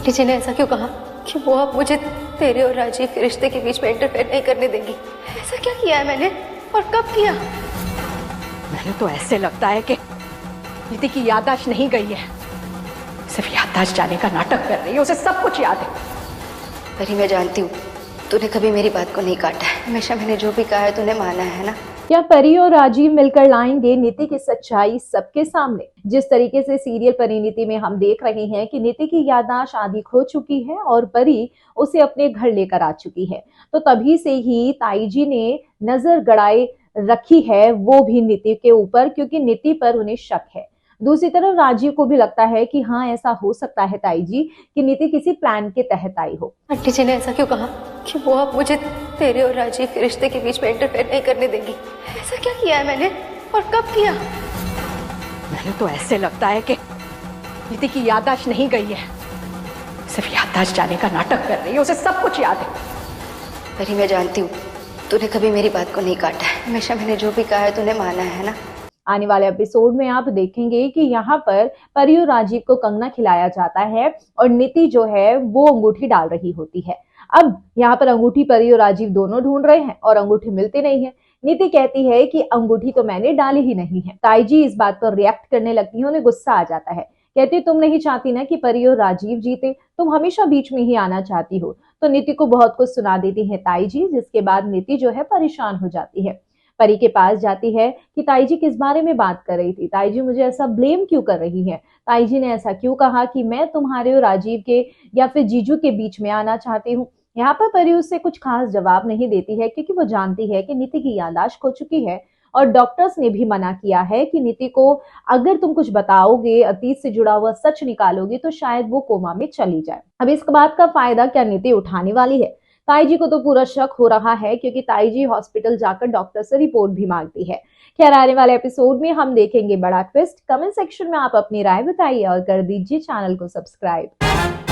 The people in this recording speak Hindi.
आंटी जी ने ऐसा क्यों कहा कि वो अब मुझे तेरे और राजीव के रिश्ते के बीच में इंटरफेयर नहीं करने देंगी? ऐसा क्या किया है मैंने और कब किया? मैंने तो ऐसे लगता है कि नीति की याददाश्त नहीं गई है, सिर्फ याददाश्त जाने का नाटक कर रही है, उसे सब कुछ याद है। परी मैं जानती हूँ तूने कभी मेरी बात को नहीं काटा है, हमेशा मैंने जो भी कहा है तूने माना है ना। क्या परी और राजीव मिलकर लाएंगे नीति की सच्चाई सबके सामने? जिस तरीके से सीरियल परिणीति में हम देख रहे हैं कि नीति की याददाश्त आधी खो चुकी है और परी उसे अपने घर लेकर आ चुकी है, तो तभी से ही ताई जी ने नजर गड़ाए रखी है वो भी नीति के ऊपर, क्योंकि नीति पर उन्हें शक है। दूसरी तरफ राजीव को भी लगता है कि हाँ, ऐसा हो सकता है ताई जी कि नीति किसी प्लान के तहत आई हो। आंटी जी ने ऐसा क्यों कहा कि वो अब मुझे तेरे और राजीव के रिश्ते के बीच में इंटरफेयर नहीं करने देंगी? ऐसा क्या किया है मैंने और कब किया? मैंने तो ऐसे लगता है कि नीति की याददाश्त नहीं गई है, सिर्फ याददाश्त जाने का नाटक कर रही है, उसे सब कुछ याद है। परी मैं जानती हूँ तूने कभी मेरी बात को नहीं काटा है, हमेशा मैंने जो भी कहा है तूने माना है ना। आने वाले एपिसोड में आप देखेंगे कि यहाँ पर परी और राजीव को कंगना खिलाया जाता है और नीति जो है वो अंगूठी डाल रही होती है। अब यहाँ पर अंगूठी परी और राजीव दोनों ढूंढ रहे हैं और अंगूठी मिलती नहीं है। नीति कहती है कि अंगूठी तो मैंने डाली ही नहीं है। ताई जी इस बात पर रिएक्ट करने लगती है, उन्हें गुस्सा आ जाता है। कहती तुम नहीं चाहती ना कि परी और राजीव जीते, तुम हमेशा बीच में ही आना चाहती हो। तो नीति को बहुत कुछ सुना देती है ताई जी, जिसके बाद नीति जो है परेशान हो जाती है। परी के पास जाती है कि ताई जी किस बारे में बात कर रही थी, ताई जी मुझे ऐसा ब्लेम क्यों कर रही है, ताई जी ने ऐसा क्यों कहा कि मैं तुम्हारे और राजीव के या फिर जीजू के बीच में आना चाहती हूँ। यहाँ पर परी उससे कुछ खास जवाब नहीं देती है, क्योंकि वो जानती है कि नीति की याददाश्त खो चुकी है और डॉक्टर्स ने भी मना किया है कि नीति को अगर तुम कुछ बताओगे, अतीत से जुड़ा हुआ सच निकालोगे, तो शायद वो कोमा में चली जाए। अब इस बात का फायदा क्या नीति उठाने वाली है? ताई जी को तो पूरा शक हो रहा है, क्योंकि ताई जी हॉस्पिटल जाकर डॉक्टर से रिपोर्ट भी मांगती है। खैर, आने वाले एपिसोड में हम देखेंगे बड़ा ट्विस्ट। कमेंट सेक्शन में आप अपनी राय बताइए और कर दीजिए चैनल को सब्सक्राइब।